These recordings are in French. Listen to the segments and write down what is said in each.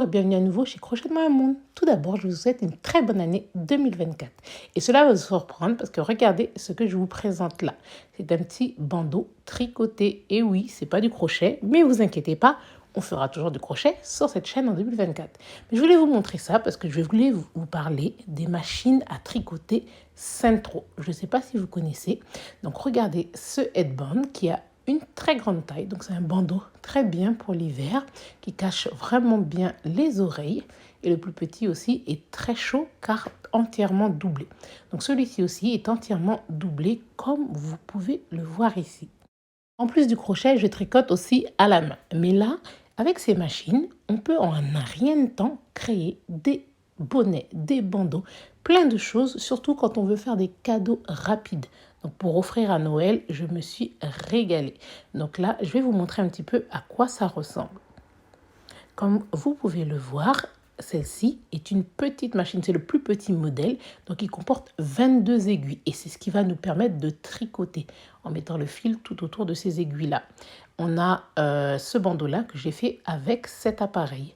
et bienvenue à nouveau chez Crochet de Maman. Tout d'abord, je vous souhaite une très bonne année 2024. Et cela va vous surprendre parce que regardez ce que je vous présente là. C'est un petit bandeau tricoté. Et oui, c'est pas du crochet, mais vous inquiétez pas, on fera toujours du crochet sur cette chaîne en 2024. Mais je voulais vous montrer ça parce que je voulais vous parler des machines à tricoter Centro. Je ne sais pas si vous connaissez. Donc regardez ce headband qui a une très grande taille, donc c'est un bandeau très bien pour l'hiver qui cache vraiment bien les oreilles, et le plus petit aussi est très chaud car entièrement doublé. Donc celui-ci aussi est entièrement doublé comme vous pouvez le voir ici. En plus du crochet, je tricote aussi à la main, mais là avec ces machines on peut en rien de temps créer des bonnets, des bandeaux, plein de choses, surtout quand on veut faire des cadeaux rapides. Donc pour offrir à Noël, je me suis régalée. Donc là, je vais vous montrer un petit peu à quoi ça ressemble. Comme vous pouvez le voir, celle-ci est une petite machine, c'est le plus petit modèle, donc il comporte 22 aiguilles et c'est ce qui va nous permettre de tricoter en mettant le fil tout autour de ces aiguilles-là. On a ce bandeau-là que j'ai fait avec cet appareil.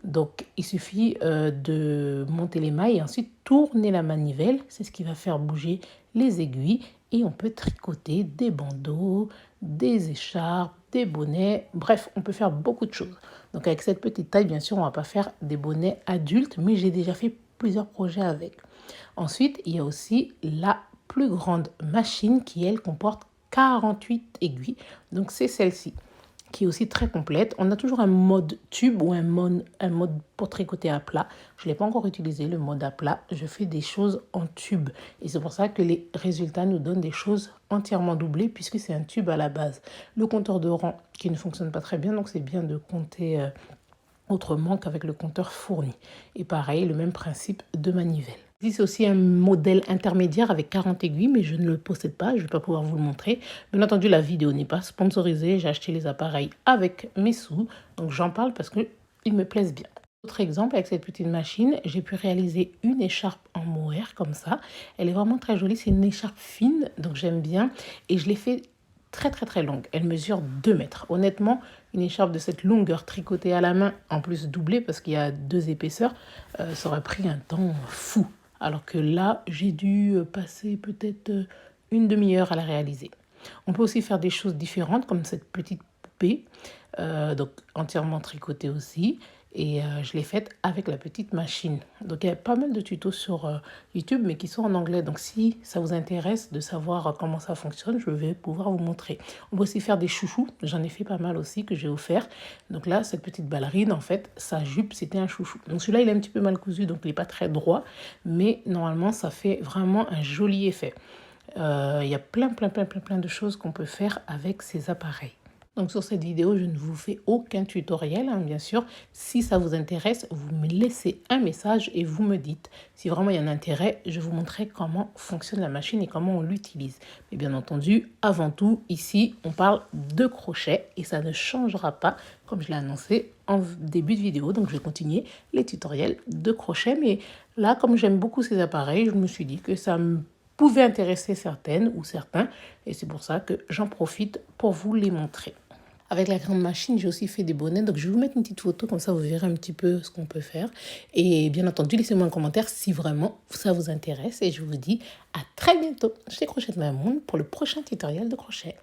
Donc, il suffit de monter les mailles et ensuite tourner la manivelle. C'est ce qui va faire bouger les aiguilles. Et on peut tricoter des bandeaux, des écharpes, des bonnets. Bref, on peut faire beaucoup de choses. Donc, avec cette petite taille, bien sûr, on ne va pas faire des bonnets adultes, mais j'ai déjà fait plusieurs projets avec. Ensuite, il y a aussi la plus grande machine qui, elle, comporte 48 aiguilles. Donc, c'est celle-ci, qui est aussi très complète. On a toujours un mode tube ou un mode pour tricoter à plat. Je ne l'ai pas encore utilisé, le mode à plat. Je fais des choses en tube. Et c'est pour ça que les résultats nous donnent des choses entièrement doublées puisque c'est un tube à la base. Le compteur de rang qui ne fonctionne pas très bien, donc c'est bien de compter autrement qu'avec le compteur fourni. Et pareil, le même principe de manivelle. C'est aussi un modèle intermédiaire avec 40 aiguilles, mais je ne le possède pas, je ne vais pas pouvoir vous le montrer. Bien entendu, la vidéo n'est pas sponsorisée, j'ai acheté les appareils avec mes sous, donc j'en parle parce qu'ils me plaisent bien. Autre exemple, avec cette petite machine, j'ai pu réaliser une écharpe en mohair comme ça. Elle est vraiment très jolie, c'est une écharpe fine, donc j'aime bien. Et je l'ai fait très longue. Elle mesure 2 mètres. Honnêtement, une écharpe de cette longueur tricotée à la main, en plus doublée parce qu'il y a 2 épaisseurs, ça aurait pris un temps fou. Alors que là, j'ai dû passer peut-être une demi-heure à la réaliser. On peut aussi faire des choses différentes comme cette petite poupée, donc entièrement tricotée aussi. Et je l'ai faite avec la petite machine. Donc il y a pas mal de tutos sur YouTube, mais qui sont en anglais. Donc si ça vous intéresse de savoir comment ça fonctionne, je vais pouvoir vous montrer. On peut aussi faire des chouchous. J'en ai fait pas mal aussi que j'ai offert. Donc là, cette petite ballerine, en fait, sa jupe, c'était un chouchou. Donc celui-là, il est un petit peu mal cousu, donc il n'est pas très droit. Mais normalement, ça fait vraiment un joli effet. Il y a plein de choses qu'on peut faire avec ces appareils. Donc sur cette vidéo, je ne vous fais aucun tutoriel, hein, bien sûr. Si ça vous intéresse, vous me laissez un message et vous me dites. Si vraiment il y a un intérêt, je vous montrerai comment fonctionne la machine et comment on l'utilise. Mais bien entendu, avant tout, ici, on parle de crochet et ça ne changera pas, comme je l'ai annoncé en début de vidéo. Donc je vais continuer les tutoriels de crochet. Mais là, comme j'aime beaucoup ces appareils, je me suis dit que ça me pouvait intéresser certaines ou certains. Et c'est pour ça que j'en profite pour vous les montrer. Avec la grande machine, j'ai aussi fait des bonnets. Donc, je vais vous mettre une petite photo, comme ça, vous verrez un petit peu ce qu'on peut faire. Et bien entendu, laissez-moi un commentaire si vraiment ça vous intéresse. Et je vous dis à très bientôt chez Crochet de Maman pour le prochain tutoriel de crochet.